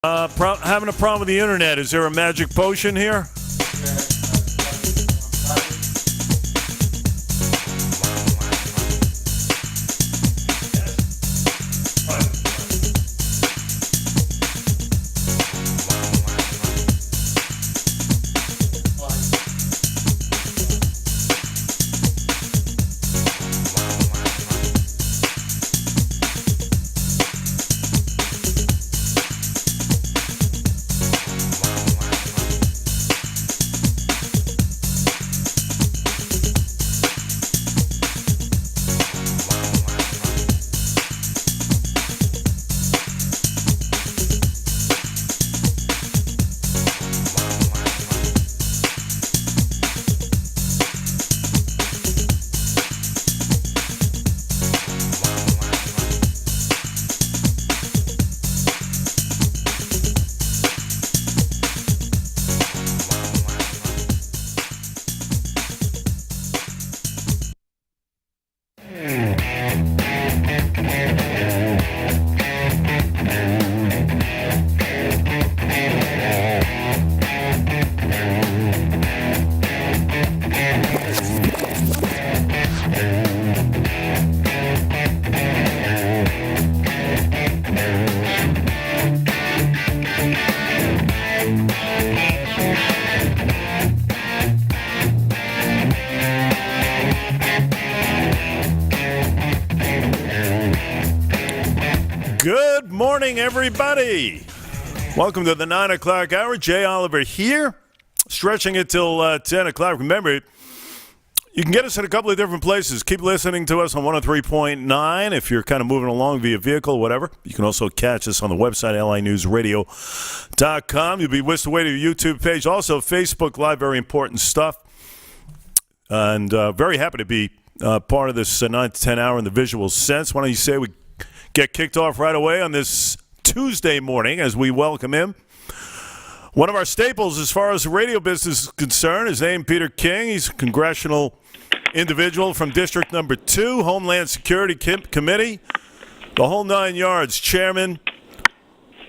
Having a problem with the internet. Is there a magic potion here? Good morning, everybody. Welcome to the 9 o'clock hour. Jay Oliver here, stretching it till 10 o'clock. Remember, you can get us in a couple of different places. Keep listening to us on 103.9 if you're kind of moving along via vehicle or whatever. You can also catch us on the website, linewsradio.com. You'll be whisked away to the YouTube page. Also, Facebook Live, very important stuff. And very happy to be part of this 9 to 10 hour in the visual sense. Why don't you say we get kicked off right away on this Tuesday morning as we welcome him. One of our staples as far as the radio business is concerned is named Peter King. He's a congressional individual from District Number 2, Homeland Security Committee, the whole 9 yards, chairman,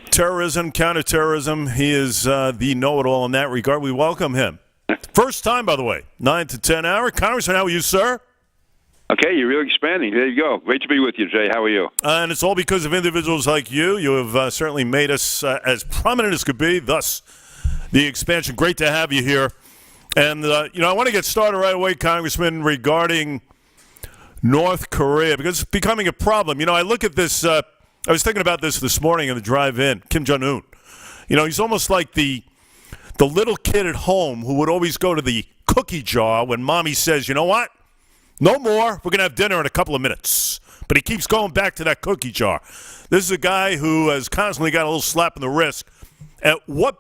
terrorism, counterterrorism. He is the know-it-all in that regard. We welcome him. First time, by the way, 9 to 10 hour. Congressman, how are you, sir? Okay, you're really expanding. There you go. Great to be with you, Jay. How are you? And it's all because of individuals like you. You have certainly made us as prominent as could be, thus the expansion. Great to have you here. And, I want to get started right away, Congressman, regarding North Korea, because it's becoming a problem. I look at this. I was thinking about this morning in the drive-in, Kim Jong-un. He's almost like the little kid at home who would always go to the cookie jar when mommy says, you know what? No more. We're going to have dinner in a couple of minutes. But he keeps going back to that cookie jar. This is a guy who has constantly got a little slap in the wrist. At what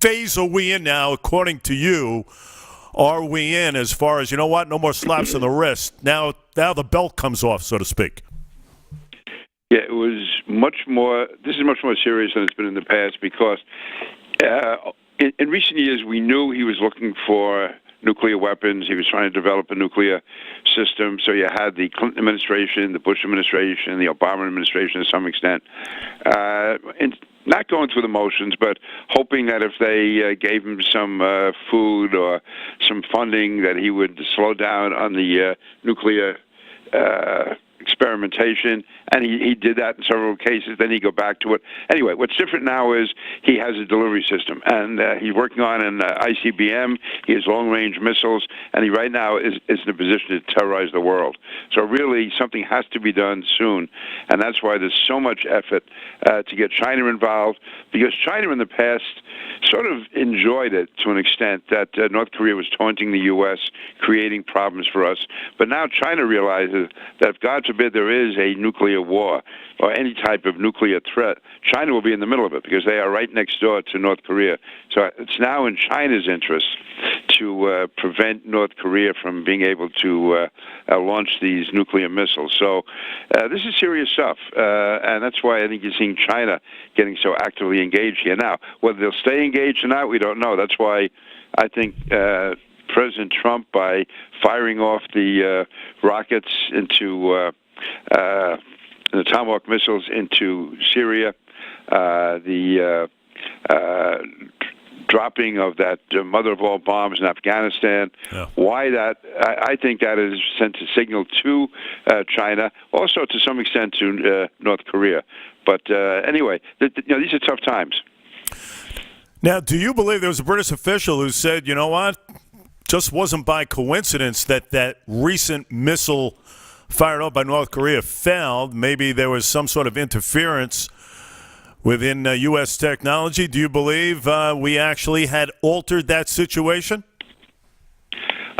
phase are we in now, according to you, are we in as far as, you know what, no more slaps in the wrist? Now the belt comes off, so to speak. Yeah, it was this is much more serious than it's been in the past because in recent years we knew he was looking for nuclear weapons. He was trying to develop a nuclear system. So you had the Clinton administration, the Bush administration, the Obama administration to some extent, and not going through the motions, but hoping that if they gave him some food or some funding, that he would slow down on the nuclear experimentation, and he did that in several cases. Then he'd go back to it. Anyway, what's different now is he has a delivery system, and he's working on an ICBM. He has long-range missiles, and he right now is in a position to terrorize the world. So really, something has to be done soon, and that's why there's so much effort to get China involved, because China in the past sort of enjoyed it to an extent that North Korea was taunting the U.S., creating problems for us. But now China realizes that if, God forbid, there is a nuclear war or any type of nuclear threat, China will be in the middle of it because they are right next door to North Korea. So it's now in China's interest to prevent North Korea from being able to launch these nuclear missiles. So this is serious stuff, and that's why I think you're seeing China getting so actively engaged here. Now, whether they'll stay engaged or not, we don't know. That's why I think President Trump, by firing off the rockets into the Tomahawk missiles into Syria, the dropping of that mother of all bombs in Afghanistan. Yeah. Why that? I think that has sent a signal to China, also to some extent to North Korea. But anyway, these are tough times. Now, do you believe there was a British official who said, you know what, just wasn't by coincidence that recent missile fired up by North Korea failed? Maybe there was some sort of interference within U.S. technology. Do you believe we actually had altered that situation?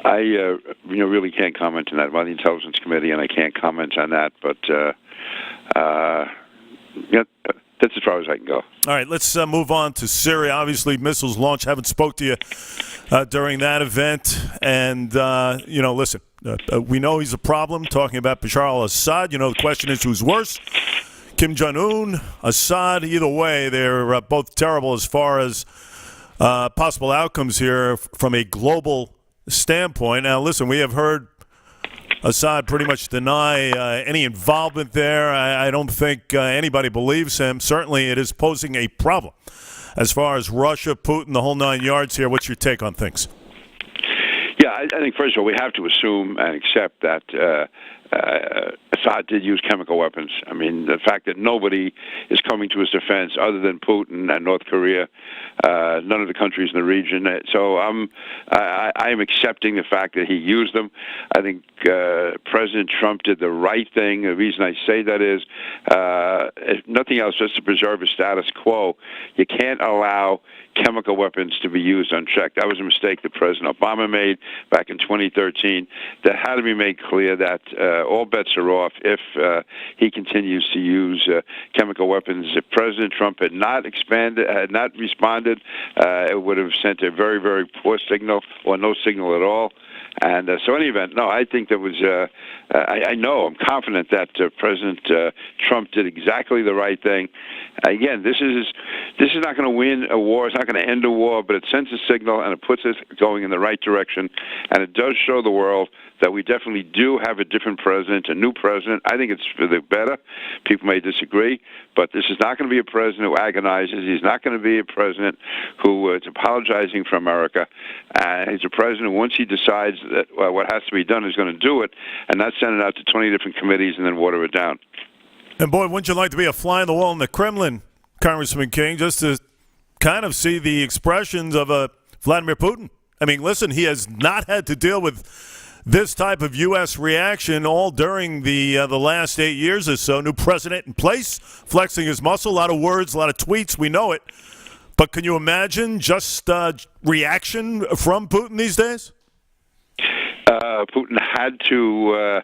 I really can't comment on that. I'm on the Intelligence Committee, and I can't comment on that. But that's as far as I can go. All right, let's move on to Syria. Obviously, missiles launched. Haven't spoke to you during that event. And, listen, we know he's a problem, talking about Bashar al-Assad. The question is who's worse? Kim Jong-un, Assad, either way, they're both terrible as far as possible outcomes here from a global standpoint. Now, listen, we have heard Assad pretty much deny any involvement there. I don't think anybody believes him. Certainly, it is posing a problem. As far as Russia, Putin, the whole 9 yards here, what's your take on things? Yeah, I think, first of all, we have to assume and accept that Assad did use chemical weapons. I mean, the fact that nobody is coming to his defense other than Putin and North Korea, none of the countries in the region. So I am accepting the fact that he used them. I think President Trump did the right thing. The reason I say that is, if nothing else, just to preserve his status quo. You can't allow chemical weapons to be used unchecked. That was a mistake that President Obama made back in 2013. That had to be made clear that all bets are off if he continues to use chemical weapons. If President Trump had not responded, it would have sent a very, very poor signal or no signal at all. And so, in any event, no, I think there was. I'm confident that President Trump did exactly the right thing. Again, this is not going to win a war. It's not going to end a war, but it sends a signal and it puts us going in the right direction. And it does show the world that we definitely do have a different president, a new president. I think it's for the better. People may disagree, but this is not going to be a president who agonizes. He's not going to be a president who is apologizing for America. He's a president who, once he decides that what has to be done, is going to do it, and not send it out to 20 different committees and then water it down. And, boy, wouldn't you like to be a fly on the wall in the Kremlin, Congressman King, just to kind of see the expressions of Vladimir Putin? I mean, listen, he has not had to deal with this type of U.S. reaction all during the last 8 years or so. New president in place, flexing his muscle, a lot of words, a lot of tweets, we know it. But can you imagine just reaction from Putin these days? Putin had to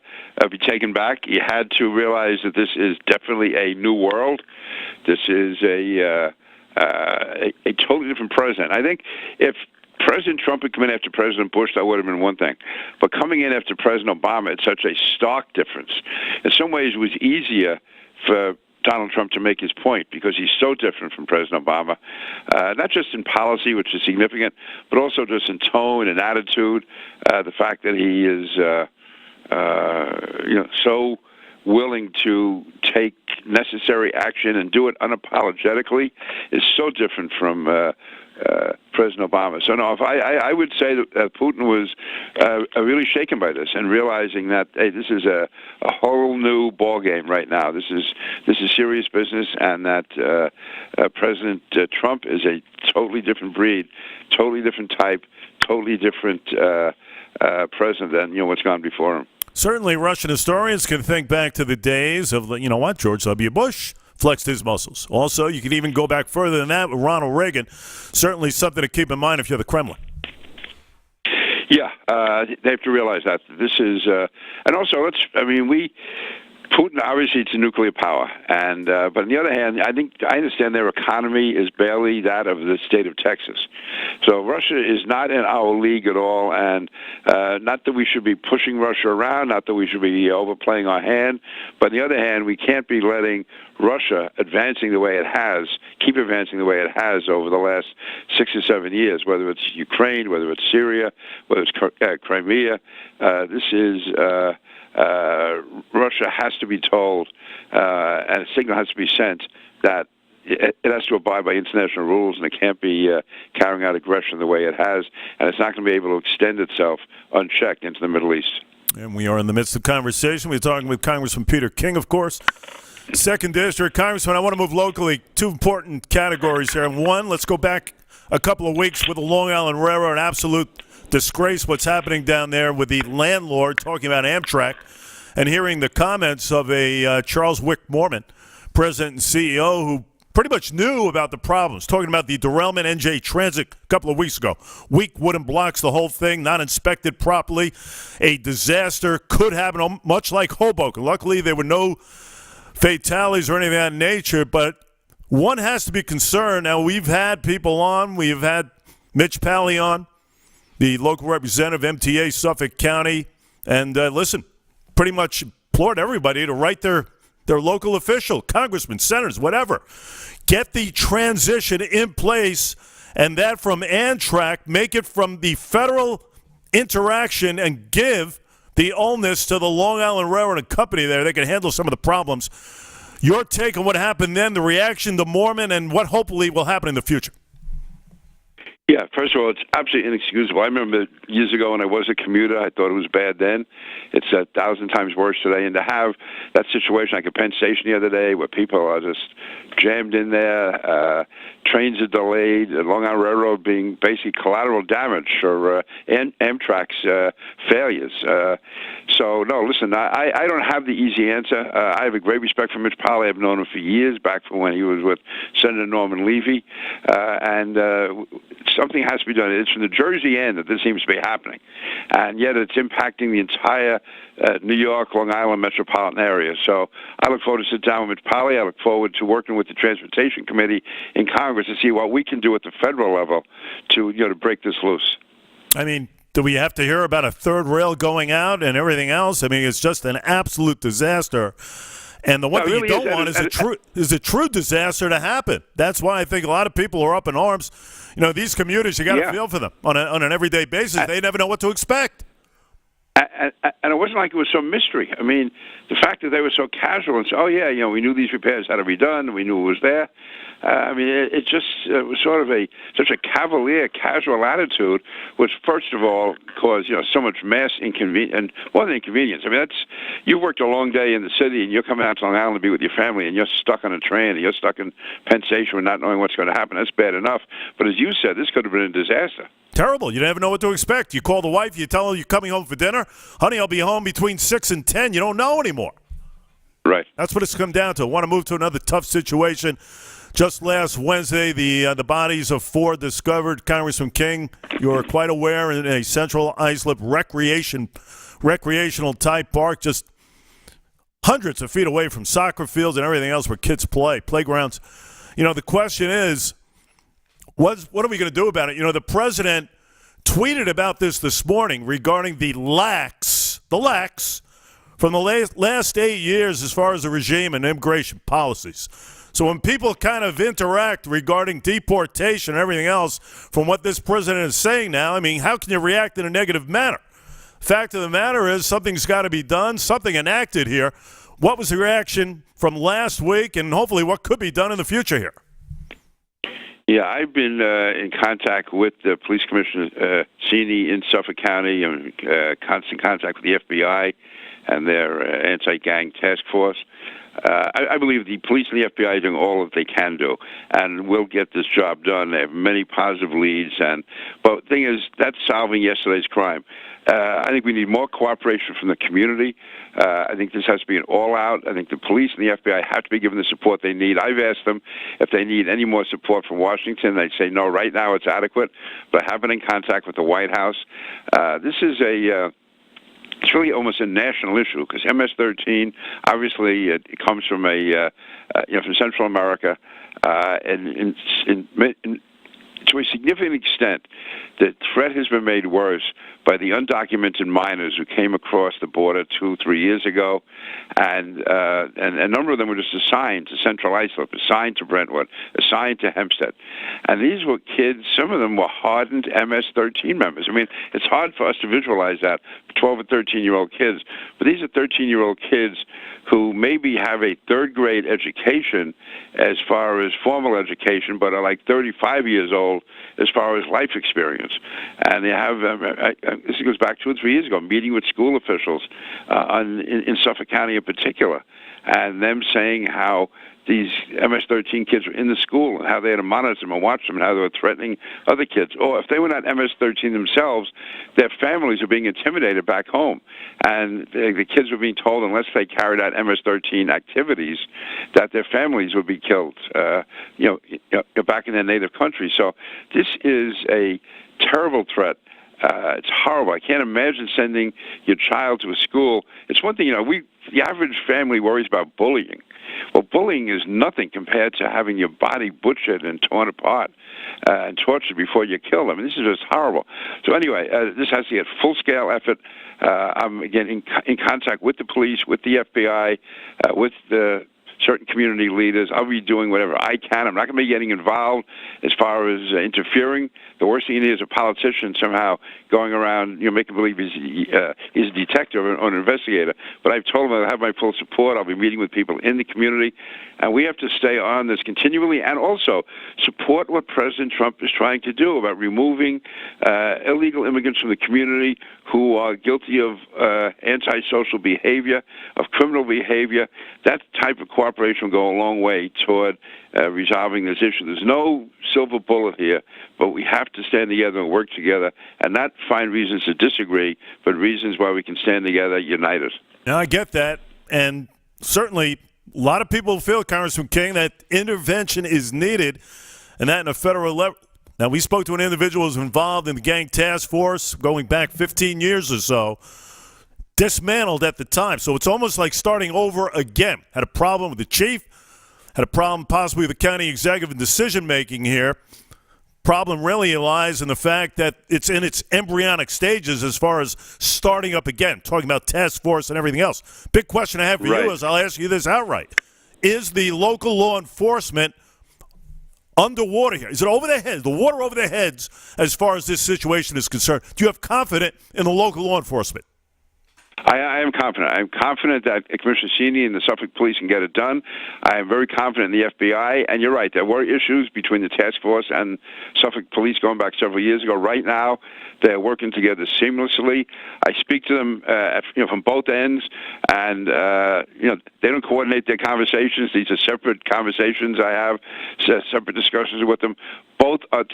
be taken back. He had to realize that this is definitely a new world. This is a totally different president. I think if President Trump had come in after President Bush, that would have been one thing. But coming in after President Obama, it's such a stark difference. In some ways, it was easier for Donald Trump to make his point because he's so different from President Obama, not just in policy, which is significant, but also just in tone and attitude. The fact that he is, so willing to take necessary action and do it unapologetically is so different from President Obama. So no, if I would say that Putin was really shaken by this and realizing that, hey, this is a whole new ball game right now. This is serious business, and that President Trump is a totally different breed, totally different type, totally different president than what's gone before him. Certainly, Russian historians can think back to the days of, George W. Bush flexed his muscles. Also, you can even go back further than that with Ronald Reagan. Certainly something to keep in mind if you're the Kremlin. Yeah, they have to realize that. This is, and also, Putin, obviously, it's a nuclear power, and but on the other hand, I understand their economy is barely that of the state of Texas. So Russia is not in our league at all, and not that we should be pushing Russia around, not that we should be overplaying our hand, but on the other hand, we can't be letting Russia advancing the way it has, keep advancing the way it has over the last 6 or 7 years, whether it's Ukraine, whether it's Syria, whether it's Crimea. This is... Russia has to be told, and a signal has to be sent that it has to abide by international rules, and it can't be carrying out aggression the way it has, and it's not going to be able to extend itself unchecked into the Middle East. And we are in the midst of conversation. We're talking with Congressman Peter King, of course. Second District. Congressman, I want to move locally. Two important categories here. One, let's go back a couple of weeks with the Long Island Railroad, an absolute disgrace what's happening down there with the landlord talking about Amtrak and hearing the comments of a Charles Wick Mormon, president and CEO, who pretty much knew about the problems, talking about the derailment NJ Transit a couple of weeks ago. Weak wooden blocks, the whole thing, not inspected properly. A disaster could happen, much like Hoboken. Luckily, there were no fatalities or anything of that nature, but one has to be concerned. Now, we've had people on. We've had Mitch Pally on, the local representative, MTA, Suffolk County, and listen, pretty much implored everybody to write their local official, congressmen, senators, whatever. Get the transition in place, and that from Amtrak, make it from the federal interaction and give the onus to the Long Island Railroad and Company there. They can handle some of the problems. Your take on what happened then, the reaction to Mormon, and what hopefully will happen in the future. Yeah, first of all, it's absolutely inexcusable. I remember years ago when I was a commuter, I thought it was bad then. It's 1,000 times worse today. And to have that situation like at Penn Station the other day where people are just jammed in there, trains are delayed, the Long Island Railroad being basically collateral damage for Amtrak's failures. So, no, listen, I don't have the easy answer. I have a great respect for Mitch Pally. I've known him for years, back from when he was with Senator Norman Levy. Something has to be done. It's from the Jersey end that this seems to be happening. And yet it's impacting the entire New York, Long Island metropolitan area. So I look forward to sit down with Mitch Pally. I look forward to working with the Transportation Committee in Congress to see what we can do at the federal level to, to break this loose. I mean, do we have to hear about a third rail going out and everything else? I mean, it's just an absolute disaster. And the one thing you don't want is a true disaster to happen. That's why I think a lot of people are up in arms. These commuters, you got to feel for them on an everyday basis. They never know what to expect. And it wasn't like it was some mystery. I mean, the fact that they were so casual and said, "Oh yeah, we knew these repairs had to be done. We knew it was there." I mean, it was sort of such a cavalier, casual attitude, which first of all caused so much mass inconvenience, and more than inconvenience. I mean, you worked a long day in the city, and you're coming out to Long Island to be with your family, and you're stuck on a train, and you're stuck in Penn Station, not knowing what's going to happen. That's bad enough. But as you said, this could have been a disaster. Terrible. You never know what to expect. You call the wife, you tell her you're coming home for dinner. Honey, I'll be home between 6 and 10. You don't know anymore. Right. That's what it's come down to. I want to move to another tough situation. Just last Wednesday, the bodies of 4 discovered. Congressman King, you're quite aware, in a Central Islip recreational type park, just hundreds of feet away from soccer fields and everything else where kids play, playgrounds. The question is, what are we going to do about it? The president tweeted about this morning regarding the lacks from the last 8 years as far as the regime and immigration policies. So when people kind of interact regarding deportation and everything else from what this president is saying now, I mean, how can you react in a negative manner? Fact of the matter is something's got to be done, something enacted here. What was the reaction from last week, and hopefully what could be done in the future here? Yeah, I've been in contact with the police commissioner, Cini, in Suffolk County, and constant contact with the FBI and their anti-gang task force. I believe the police and the FBI are doing all that they can do, and will get this job done. They have many positive leads, but the thing is, that's solving yesterday's crime. I think we need more cooperation from the community. I think this has to be an all-out. I think the police and the FBI have to be given the support they need. I've asked them if they need any more support from Washington. They say, no, right now it's adequate, but I have been in contact with the White House. This is it's really almost a national issue because MS-13, obviously, it comes from from Central America, and to to a significant extent, the threat has been made worse by the undocumented minors who came across the border 2-3 years ago, and a number of them were just assigned to Central Islip, assigned to Brentwood, assigned to Hempstead. And these were kids, some of them were hardened MS-13 members. I mean, it's hard for us to visualize that, 12 or 13-year-old kids, but these are 13-year-old kids who maybe have a third-grade education as far as formal education, but are like 35 years old as far as life experience. And they have, this goes back 2 or 3 years ago, meeting with school officials in Suffolk County in particular, and them saying how these MS-13 kids were in the school and how they had to monitor them and watch them and how they were threatening other kids. Or if they were not MS-13 themselves, their families were being intimidated back home. And the kids were being told unless they carried out MS-13 activities that their families would be killed, back in their native country. So this is a terrible threat. It's horrible. I can't imagine sending your child to a school. It's one thing, the average family worries about bullying. Well, bullying is nothing compared to having your body butchered and torn apart and tortured before you're killed. I mean, this is just horrible. So anyway, this has to get full-scale effort. I'm, again, in contact with the police, with the FBI, with the certain community leaders. I'll be doing whatever I can. I'm not going to be getting involved as far as interfering. The worst thing is a politician somehow going around, making believe he's a detective or an investigator. But I've told him I have my full support. I'll be meeting with people in the community. And we have to stay on this continually and also support what President Trump is trying to do about removing illegal immigrants from the community who are guilty of antisocial behavior, of criminal behavior. That type of cooperation will go a long way toward resolving this issue. There's no silver bullet here, but we have to stand together and work together and not find reasons to disagree, but reasons why we can stand together united. Now, I get that, and certainly a lot of people feel, Congressman King, that intervention is needed, and that in a federal level. Now, we spoke to an individual who was involved in the gang task force going back 15 years or so, dismantled at the time. So it's almost like starting over again. Had a problem with the chief, had a problem possibly with the county executive and decision-making here. Problem really lies in the fact that it's in its embryonic stages as far as starting up again, talking about task force and everything else. Big question I have for you is, I'll ask you this outright. Is the local law enforcement underwater here? Is it over their heads, the water over their heads as far as this situation is concerned? Do you have confidence in the local law enforcement? I am confident. I'm confident that Commissioner Cini and the Suffolk Police can get it done. I am very confident in the FBI. And you're right, there were issues between the task force and Suffolk Police going back several years ago. Right now, they're working together seamlessly. I speak to them from both ends, and they don't coordinate their conversations. These are separate conversations I have, separate discussions with them. Both are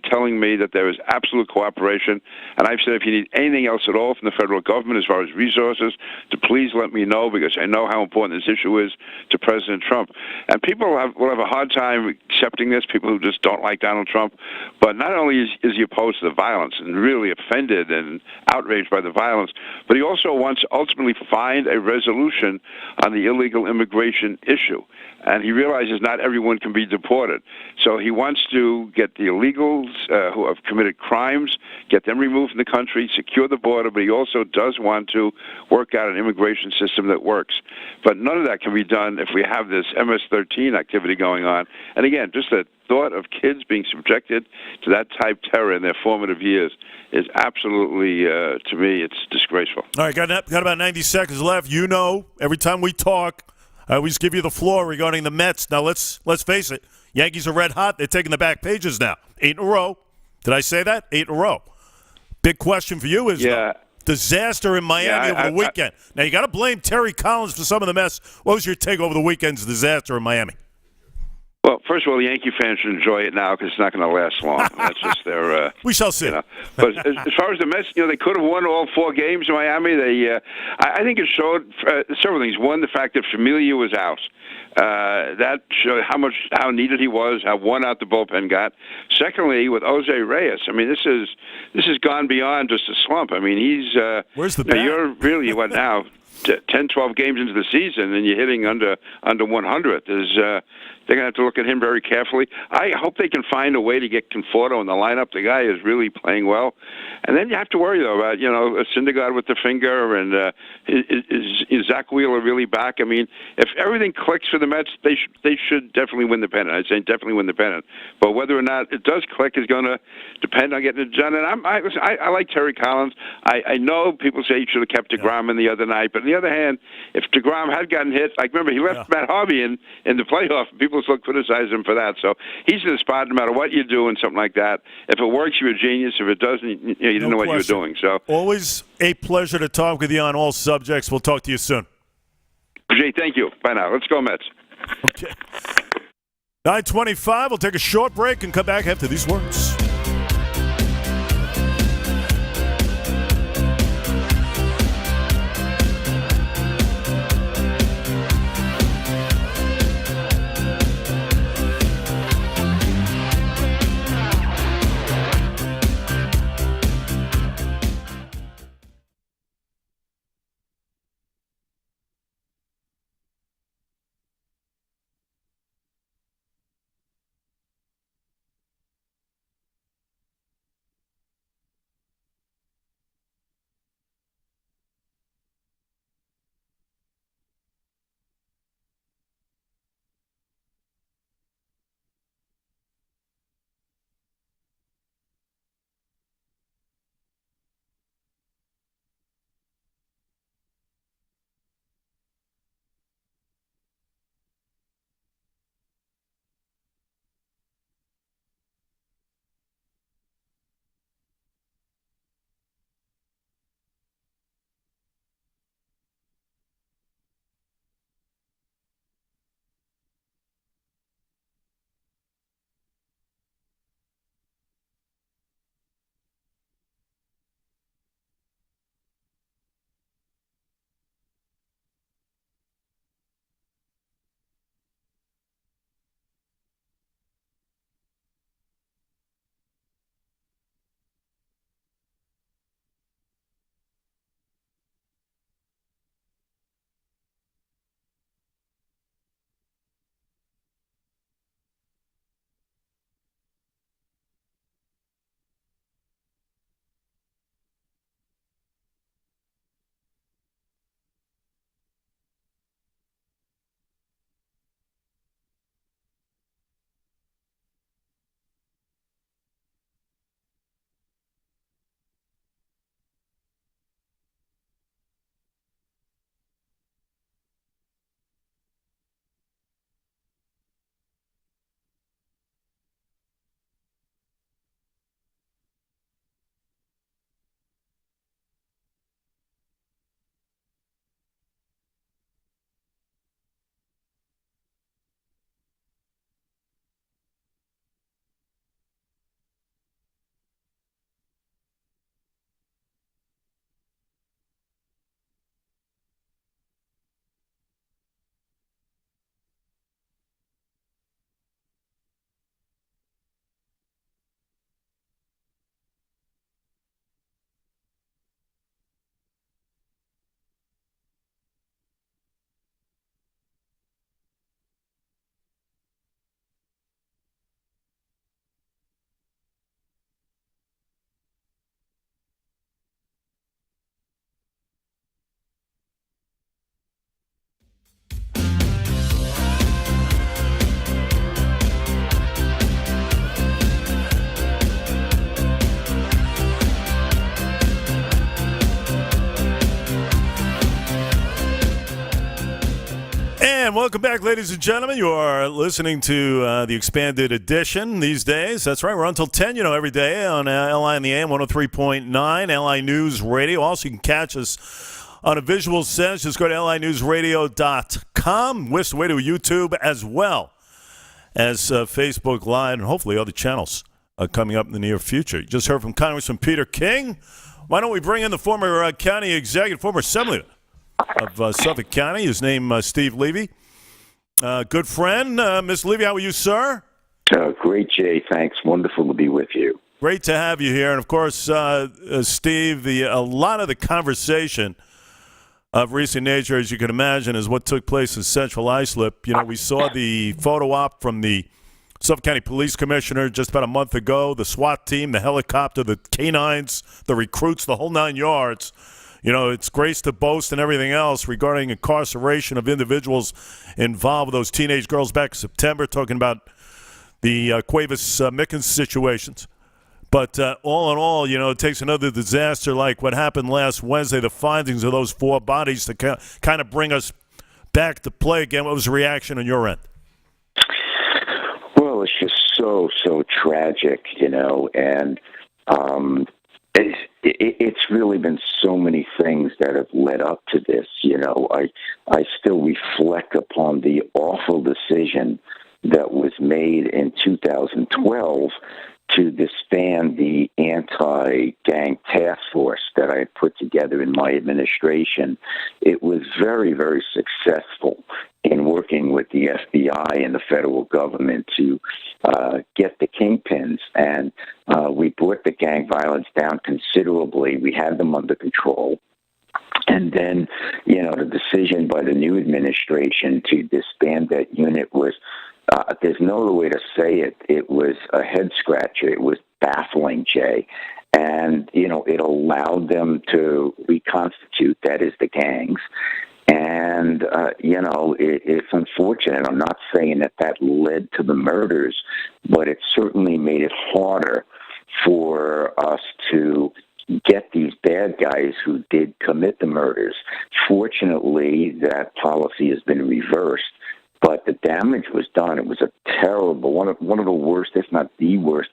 telling me that there is absolute cooperation. And I've said if you need anything else at all from the federal government as far as resources, to please let me know, because I know how important this issue is to President Trump. And people will have a hard time accepting this, people who just don't like Donald Trump. But not only is he opposed to the violence and really offended and outraged by the violence, but he also wants to ultimately find a resolution on the illegal immigration issue. And he realizes not everyone can be deported. So he wants to get the illegals who have committed crimes, get them removed from the country, secure the border, but he also does want to work out an immigration system that works. But none of that can be done if we have this MS-13 activity going on. And again, just the thought of kids being subjected to that type of terror in their formative years is absolutely, to me, it's disgraceful. All right, got about 90 seconds left. Every time we talk, I always give you the floor regarding the Mets. Now, let's face it. Yankees are red hot. They're taking the back pages now. 8 in a row. Did I say that? 8 in a row. Big question for you is disaster in Miami over the weekend. Now, you got to blame Terry Collins for some of the mess. What was your take over the weekend's disaster in Miami? Well, first of all, the Yankee fans should enjoy it now because it's not going to last long. That's just their. We shall see. But as far as the Mets, they could have won all 4 games in Miami. I think it showed several things. One, the fact that Familia was out. That showed how needed he was, how worn out the bullpen got. Secondly, with Jose Reyes, I mean, this has gone beyond just a slump. I mean, he's. Where's the bat? You're really what now? 10, 12 games into the season and you're hitting under 100. They're going to have to look at him very carefully. I hope they can find a way to get Conforto in the lineup. The guy is really playing well. And then you have to worry, though, about, Syndergaard with the finger, and is Zach Wheeler really back? I mean, if everything clicks for the Mets, they should definitely win the pennant. I'd say definitely win the pennant. But whether or not it does click is going to depend on getting it done. And I like Terry Collins. I know people say he should have kept DeGrom in the other night, but on the other hand, if DeGrom had gotten hit, like remember, he left Matt Harvey in the playoff. People still criticize him for that. So he's in the spot no matter what you do and something like that. If it works, you're a genius. If it doesn't, you didn't know what you were doing. So always a pleasure to talk with you on all subjects. We'll talk to you soon. Jay, thank you. Bye now. Let's go, Mets. Okay. 9:25. We'll take a short break and come back after these words. And welcome back, ladies and gentlemen. You are listening to the expanded edition these days. That's right. We're on until 10, every day on LI and the AM 103.9, LI News Radio. Also, you can catch us on a visual sense. Just go to linewsradio.com. Whisk away to YouTube as well as Facebook Live and hopefully other channels coming up in the near future. You just heard from Congressman Peter King. Why don't we bring in the former county executive, former assemblyman of Suffolk County. His name Steve Levy. Good friend. Ms. Levy, how are you, sir? Great, Jay. Thanks. Wonderful to be with you. Great to have you here. And, of course, Steve, a lot of the conversation of recent nature, as you can imagine, is what took place in Central Islip. You know, we saw the photo op from the Suffolk County Police Commissioner just about a month ago, the SWAT team, the helicopter, the canines, the recruits, the whole 9 yards. You know, it's grace to boast and everything else regarding incarceration of individuals involved with those teenage girls back in September, talking about the Cuevas Mickens situations. But all in all, you know, it takes another disaster like what happened last Wednesday, the findings of those 4 bodies to kind of bring us back to play again. What was the reaction on your end? Well, it's just so tragic, you know, and it's really been so many things that have led up to this. You know, I still reflect upon the awful decision that was made in 2012 to disband the anti-gang task force that I had put together in my administration. It was very, very successful in working with the FBI and the federal government to get the kingpins, and we brought the gang violence down considerably. We had them under control. And then, you know, the decision by the new administration to disband that unit was, there's no other way to say it, it was a head scratcher. It was baffling, Jay. And, you know, it allowed them to reconstitute, that is the gangs. And, you know, it's unfortunate. I'm not saying that led to the murders, but it certainly made it harder for us to get these bad guys who did commit the murders. Fortunately, that policy has been reversed, but the damage was done. It was a terrible, one of the worst, if not the worst,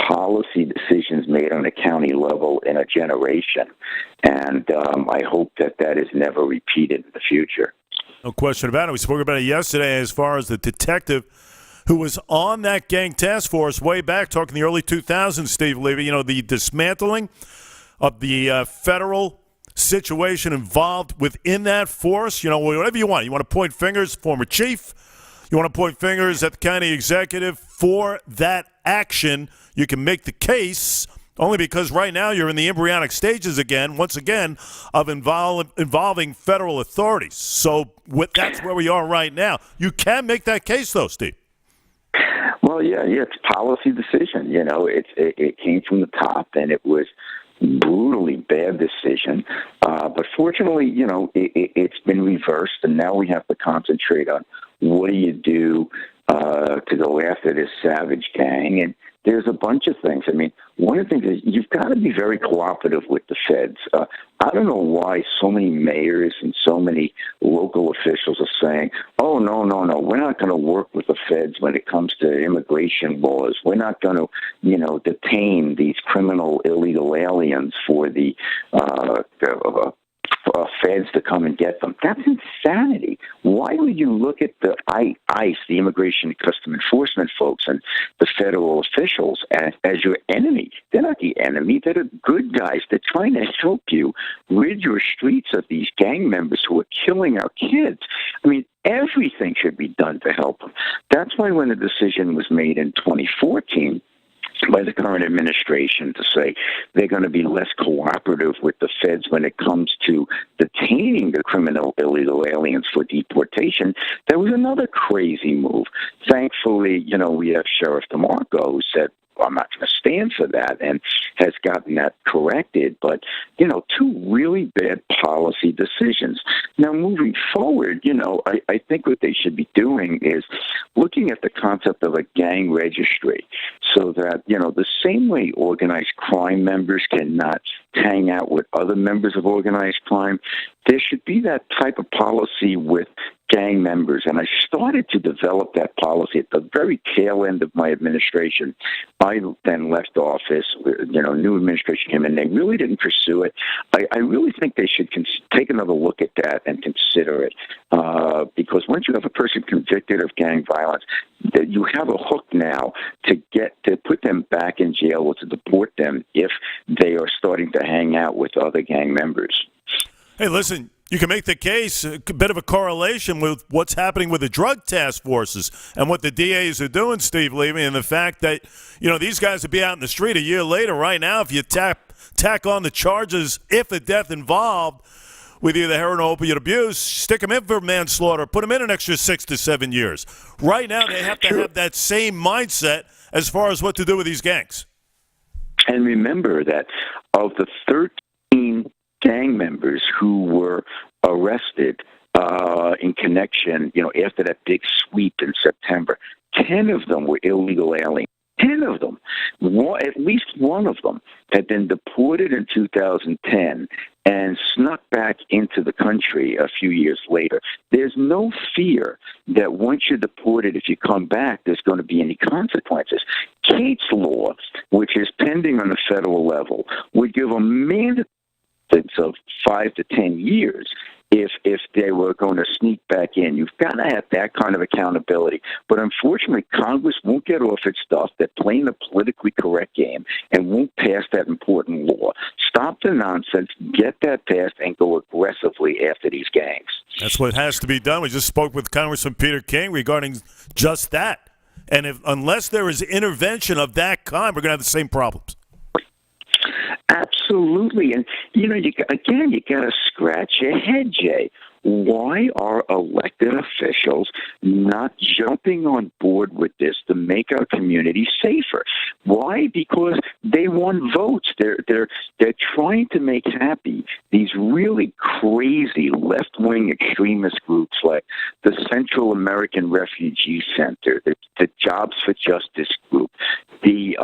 policy decisions made on a county level in a generation. And I hope that is never repeated in the future. No question about it. We spoke about it yesterday as far as the detective who was on that gang task force way back, talking the early 2000s, Steve Levy, you know, the dismantling of the federal situation involved within that force. You know, whatever you want. You want to point fingers, former chief. You want to point fingers at the county executive for that action. You can make the case only because right now you're in the embryonic stages again, once again, of involving federal authorities. So that's where we are right now. You can make that case, though, Steve. Well, yeah, it's a policy decision. You know, it came from the top, and it was brutally bad decision. But fortunately, you know, it's been reversed, and now we have to concentrate on what do you do to go after this savage gang. And there's a bunch of things. I mean, one of the things is you've got to be very cooperative with the feds. I don't know why so many mayors and so many local officials are saying, oh, no, we're not going to work with the feds when it comes to immigration laws. We're not going to, you know, detain these criminal illegal aliens for the feds to come and get them. That's insanity. Why would you look at the ICE, the Immigration and Custom Enforcement folks, and the federal officials as your enemy? They're not the enemy. They're the good guys. They're trying to help you rid your streets of these gang members who are killing our kids. I mean, everything should be done to help them. That's why when the decision was made in 2014, by the current administration to say they're going to be less cooperative with the feds when it comes to detaining the criminal illegal aliens for deportation, there was another crazy move. Thankfully, you know, we have Sheriff DeMarco who said, I'm not going to stand for that, and has gotten that corrected. But, you know, 2 really bad policy decisions. Now, moving forward, you know, I think what they should be doing is looking at the concept of a gang registry so that, you know, the same way organized crime members cannot hang out with other members of organized crime, there should be that type of policy with gang members. And I started to develop that policy at the very tail end of my administration. I then left office, you know, new administration came in. They really didn't pursue it. I really think they should take another look at that and consider it. Because once you have a person convicted of gang violence, that you have a hook now to put them back in jail or to deport them if they are starting to hang out with other gang members. Hey, listen, you can make the case, a bit of a correlation with what's happening with the drug task forces and what the DAs are doing, Steve Levy, and the fact that, you know, these guys would be out in the street a year later right now if you tack on the charges, if a death involved, with either heroin or opiate abuse, stick them in for manslaughter, put them in an extra 6 to 7 years. Right now, they have to have that same mindset as far as what to do with these gangs. And remember that of the 13 gang members who were arrested in connection, after that big sweep in September, 10 of them were illegal aliens. 10 of them, at least one of them, had been deported in 2010 and snuck back into the country a few years later. There's no fear that once you're deported, if you come back, there's going to be any consequences. Kate's law, which is pending on the federal level, would give a mandatory sentence of 5 to 10 years if they were going to sneak back in. You've got to have that kind of accountability. But unfortunately, Congress won't get off its stuff. They're playing the politically correct game and won't pass that important law. Stop the nonsense, get that passed, and go aggressively after these gangs. That's what has to be done. We just spoke with Congressman Peter King regarding just that. And unless there is intervention of that kind, we're going to have the same problems. Absolutely. And, you got to scratch your head, Jay. Why are elected officials not jumping on board with this to make our community safer? Why? Because they want votes. They're trying to make happy these really crazy left-wing extremist groups like the Central American Refugee Center, the Jobs for Justice group, the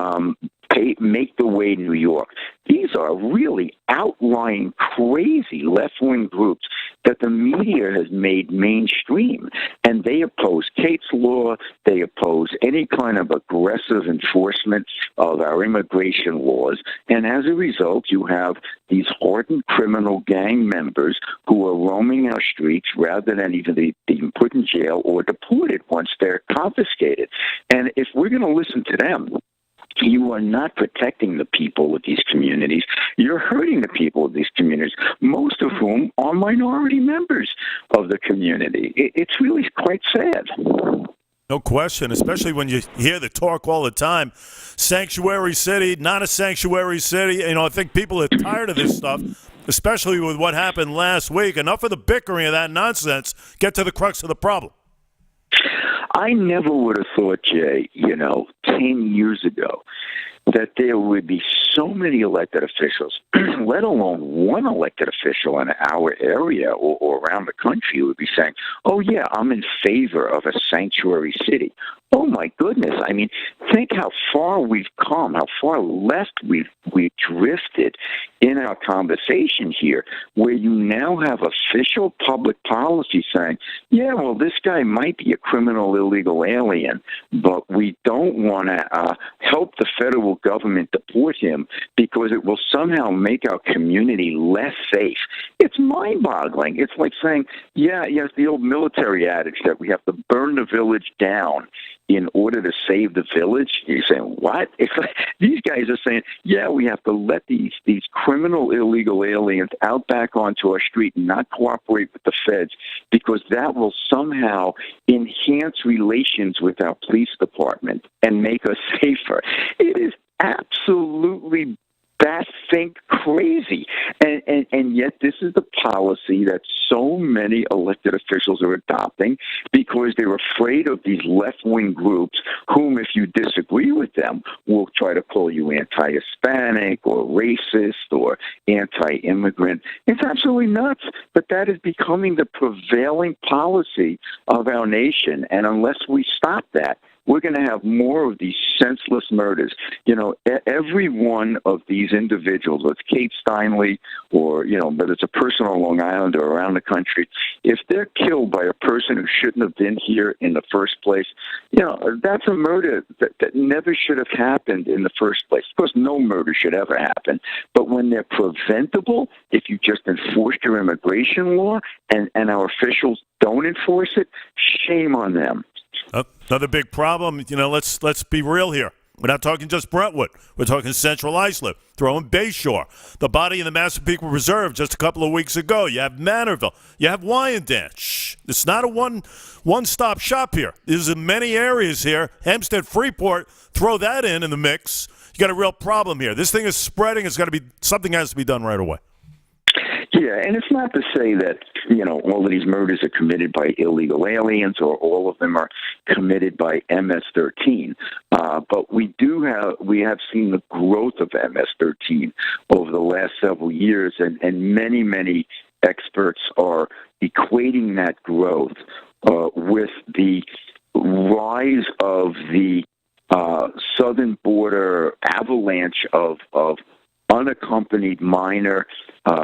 Make the Way New York. These are really outlying, crazy left-wing groups that the media has made mainstream. And they oppose Kate's law. They oppose any kind of aggressive enforcement of our immigration laws. And as a result, you have these hardened criminal gang members who are roaming our streets rather than even being put in jail or deported once they're confiscated. And if we're going to listen to them, you are not protecting the people of these communities. You're hurting the people of these communities, most of whom are minority members of the community. It's really quite sad. No question, especially when you hear the talk all the time. Sanctuary city, not a sanctuary city. I think people are tired of this stuff, especially with what happened last week. Enough of the bickering of that nonsense. Get to the crux of the problem. I never would have thought, Jay, 10 years ago, that there would be so many elected officials, let alone one elected official in our area or around the country who would be saying, oh, yeah, I'm in favor of a sanctuary city. Oh, my goodness. I mean, think how far we've come, how far left we've drifted in our conversation here, where you now have official public policy saying, yeah, well, this guy might be a criminal illegal alien, but we don't want to help the federal government deport him because it will somehow make our community less safe. It's mind-boggling. It's like saying, yes, the old military adage that we have to burn the village down in order to save the village. You're saying, what? It's like, these guys are saying, yeah, we have to let these criminal illegal aliens out back onto our street and not cooperate with the feds because that will somehow enhance relations with our police department and make us safer. It is absolutely think crazy. And yet this is the policy that so many elected officials are adopting because they're afraid of these left-wing groups whom, if you disagree with them, will try to call you anti-Hispanic or racist or anti-immigrant. It's absolutely nuts, but that is becoming the prevailing policy of our nation. And unless we stop that, we're going to have more of these senseless murders. Every one of these individuals, whether it's Kate Steinle or, whether it's a person on Long Island or around the country, if they're killed by a person who shouldn't have been here in the first place, that's a murder that never should have happened in the first place. Of course, no murder should ever happen. But when they're preventable, if you just enforce your immigration law and our officials don't enforce it, shame on them. Another big problem, let's be real here. We're not talking just Brentwood. We're talking Central Islip, throw in Bayshore. The body in the Massapequa Reserve just a couple of weeks ago. You have Manorville. You have Wyandanch. It's not a one-stop shop here. There's in many areas here. Hempstead, Freeport, throw that in the mix. You got a real problem here. This thing is spreading. Something has to be done right away. Yeah, and it's not to say that, all of these murders are committed by illegal aliens or all of them are committed by MS-13. But we have seen the growth of MS-13 over the last several years, and many, many experts are equating that growth with the rise of the southern border avalanche of unaccompanied minor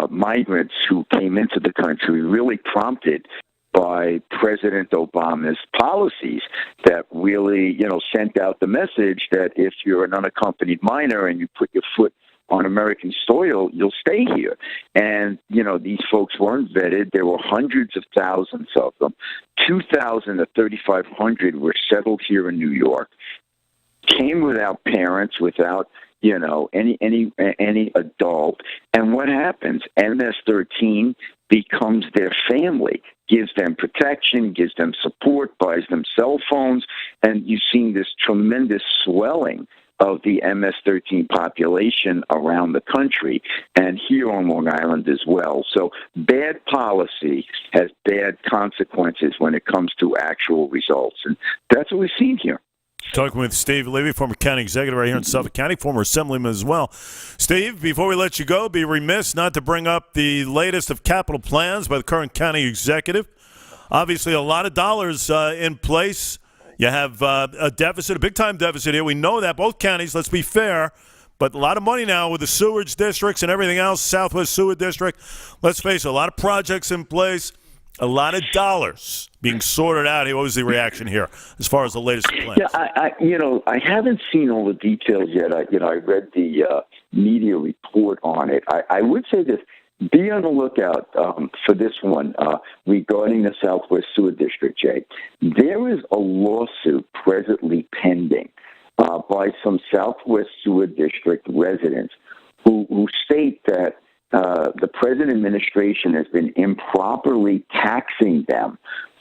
migrants who came into the country, really prompted by President Obama's policies that really, sent out the message that if you're an unaccompanied minor and you put your foot on American soil, you'll stay here. And, these folks weren't vetted. There were hundreds of thousands of them. 2,000 to 3,500 were settled here in New York, came without parents, without any adult. And what happens? MS-13 becomes their family, gives them protection, gives them support, buys them cell phones, and you've seen this tremendous swelling of the MS-13 population around the country and here on Long Island as well. So bad policy has bad consequences when it comes to actual results. And that's what we've seen here. Talking with Steve Levy, former county executive right here in Suffolk County, former assemblyman as well. Steve, before we let you go, be remiss not to bring up the latest of capital plans by the current county executive. Obviously, a lot of dollars in place. You have a deficit, a big-time deficit here. We know that. Both counties, let's be fair, but a lot of money now with the sewage districts and everything else, Southwest Sewer District. Let's face it, a lot of projects in place, a lot of dollars being sorted out here. What was the reaction here as far as the latest plans? Yeah, I haven't seen all the details yet. I read the media report on it. I would say this. Be on the lookout for this one regarding the Southwest Sewer District, Jay. There is a lawsuit presently pending by some Southwest Sewer District residents who state that the present administration has been improperly taxing them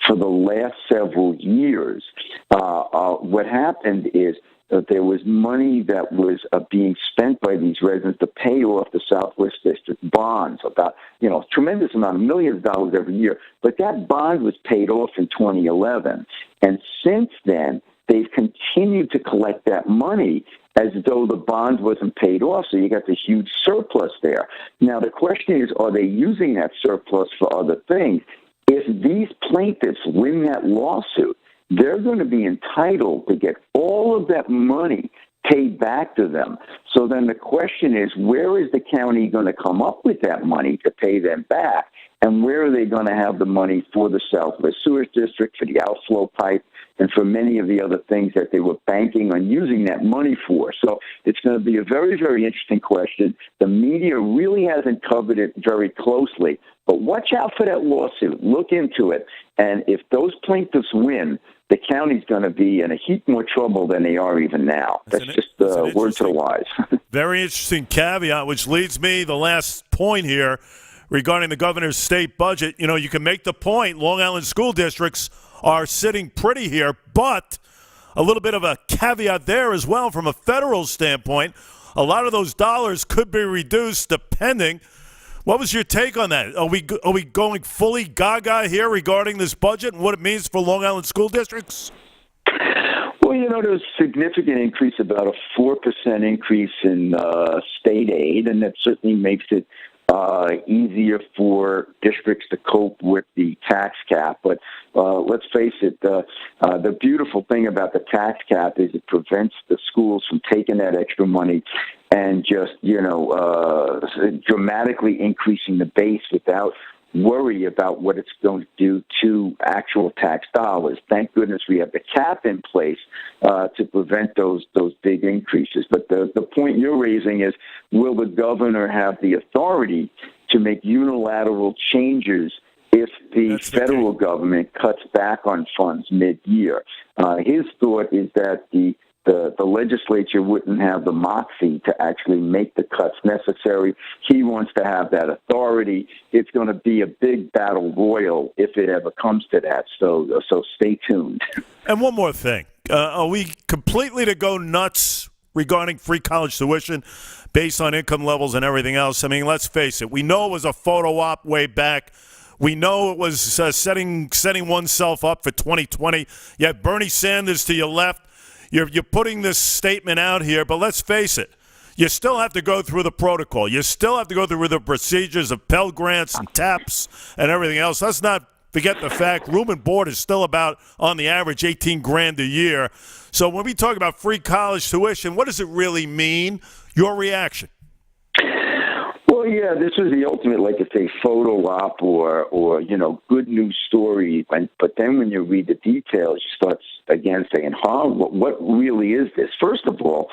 for the last several years. What happened is that there was money that was being spent by these residents to pay off the Southwest District bonds, about, a tremendous amount of millions of dollars every year. But that bond was paid off in 2011. And since then, they've continued to collect that money as though the bond wasn't paid off. So you got this huge surplus there. Now, the question is, are they using that surplus for other things? If these plaintiffs win that lawsuit, they're going to be entitled to get all of that money paid back to them. So then the question is, where is the county going to come up with that money to pay them back? And where are they going to have the money for the Southwest Sewer District, for the outflow pipe, and for many of the other things that they were banking on using that money for? So it's going to be a very, very interesting question. The media really hasn't covered it very closely, but watch out for that lawsuit. Look into it. And if those plaintiffs win, the county's going to be in a heap more trouble than they are even now. That's just the word to the wise. Very interesting caveat, which leads me the last point here regarding the governor's state budget. You can make the point Long Island school districts are sitting pretty here, but a little bit of a caveat there as well from a federal standpoint. A lot of those dollars could be reduced depending. What was your take on that? Are we going fully gaga here regarding this budget and what it means for Long Island school districts? Well, there's a significant increase, about a 4% increase in state aid, and that certainly makes it easier for districts to cope with the tax cap. But let's face it, the beautiful thing about the tax cap is it prevents the schools from taking that extra money and just, dramatically increasing the base without worry about what it's going to do to actual tax dollars. Thank goodness we have the cap in place to prevent those big increases. But the point you're raising is, will the governor have the authority to make unilateral changes if the federal government cuts back on funds mid-year? His thought is that the legislature wouldn't have the moxie to actually make the cuts necessary. He wants to have that authority. It's going to be a big battle royal if it ever comes to that. So stay tuned. And one more thing. Are we completely to go nuts regarding free college tuition based on income levels and everything else. I mean, let's face it. We know it was a photo op way back. We know it was setting oneself up for 2020. You have Bernie Sanders to your left. You're putting this statement out here, but let's face it. You still have to go through the protocol. You still have to go through the procedures of Pell Grants and TAPS and everything else. Let's not forget the fact room and board is still about, on the average, $18,000 a year. So when we talk about free college tuition, what does it really mean? Your reaction? Well, yeah, this was the ultimate, like I say, photo op or good news story. But then when you read the details, you start again saying, what really is this? First of all,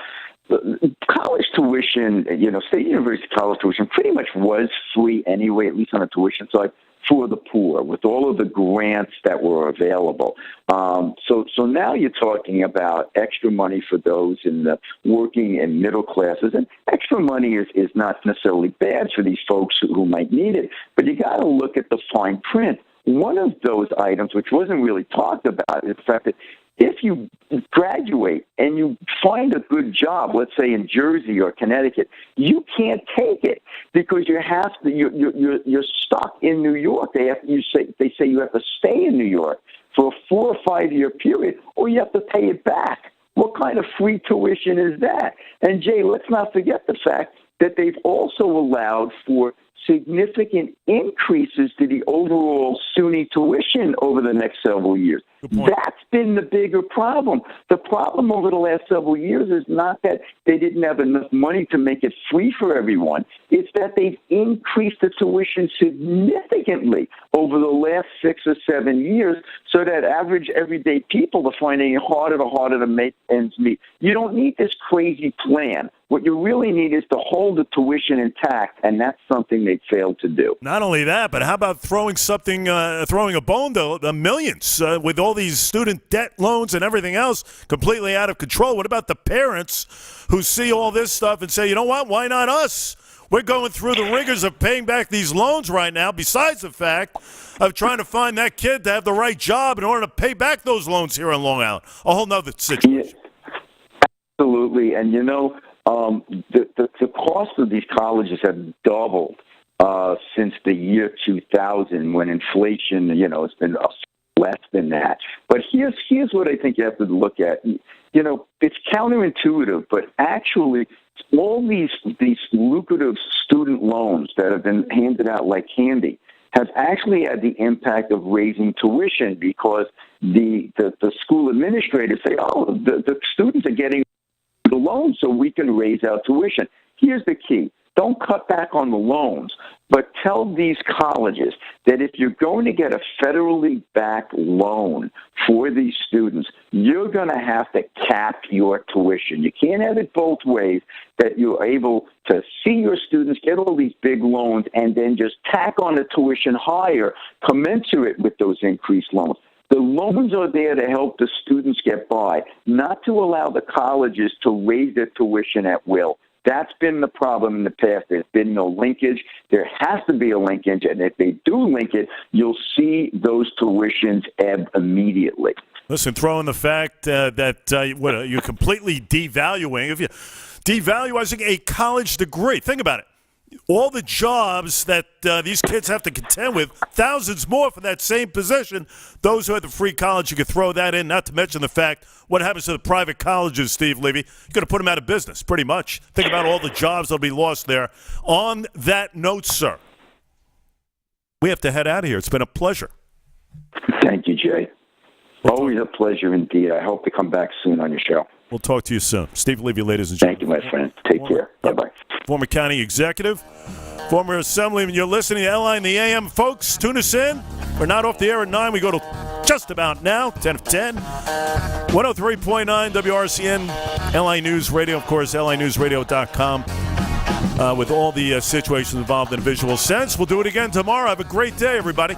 college tuition, State University college tuition pretty much was free anyway, at least on the tuition side, for the poor, with all of the grants that were available. So now you're talking about extra money for those in the working and middle classes. And extra money is not necessarily bad for these folks who might need it, but you got to look at the fine print. One of those items, which wasn't really talked about, is the fact that if you graduate and you find a good job, let's say in Jersey or Connecticut, you can't take it because you're stuck in New York. They say you have to stay in New York for a 4 or 5 year period, or you have to pay it back. What kind of free tuition is that? And Jay, let's not forget the fact that they've also allowed for significant increases to the overall SUNY tuition over the next several years. That's been the bigger problem. The problem over the last several years is not that they didn't have enough money to make it free for everyone. It's that they've increased the tuition significantly over the last 6 or 7 years so that average everyday people are finding it harder to make ends meet. You don't need this crazy plan. What you really need is to hold the tuition intact, and that's something they failed to do. Not only that, but how about throwing a bone to the millions with all these student debt loans and everything else completely out of control? What about the parents who see all this stuff and say, you know what, why not us? We're going through the rigors of paying back these loans right now, besides the fact of trying to find that kid to have the right job in order to pay back those loans here in Long Island. A whole nother situation. Yeah, absolutely. And, the cost of these colleges have doubled since the year 2000 when inflation, it's been less than that. But here's what I think you have to look at. It's counterintuitive, but actually all these lucrative student loans that have been handed out like candy have actually had the impact of raising tuition because the school administrators say, the students are getting the loans so we can raise our tuition. Here's the key. Don't cut back on the loans, but tell these colleges that if you're going to get a federally backed loan for these students, you're going to have to cap your tuition. You can't have it both ways, that you're able to see your students get all these big loans and then just tack on the tuition higher, commensurate with those increased loans. The loans are there to help the students get by, not to allow the colleges to raise their tuition at will. That's been the problem in the past. There's been no linkage. There has to be a linkage, and if they do link it, you'll see those tuitions ebb immediately. Listen, throw in the fact that you're completely devaluing. If you devaluing a college degree, think about it. All the jobs that these kids have to contend with, thousands more for that same position. Those who have the free college, you could throw that in, not to mention the fact what happens to the private colleges, Steve Levy. You're going to put them out of business, pretty much. Think about all the jobs that will be lost there. On that note, sir, we have to head out of here. It's been a pleasure. Thank you, Jay. Always a pleasure indeed. I hope to come back soon on your show. We'll talk to you soon. Steve Levy, ladies and gentlemen. Thank you, my friend. Take care. Bye-bye. Former county executive, former assemblyman. You're listening to LI in the AM. Folks, tune us in. We're not off the air at 9. We go to just about now, 10 of 10. 103.9 WRCN, LI News Radio, of course, linewsradio.com with all the situations involved in a visual sense. We'll do it again tomorrow. Have a great day, everybody.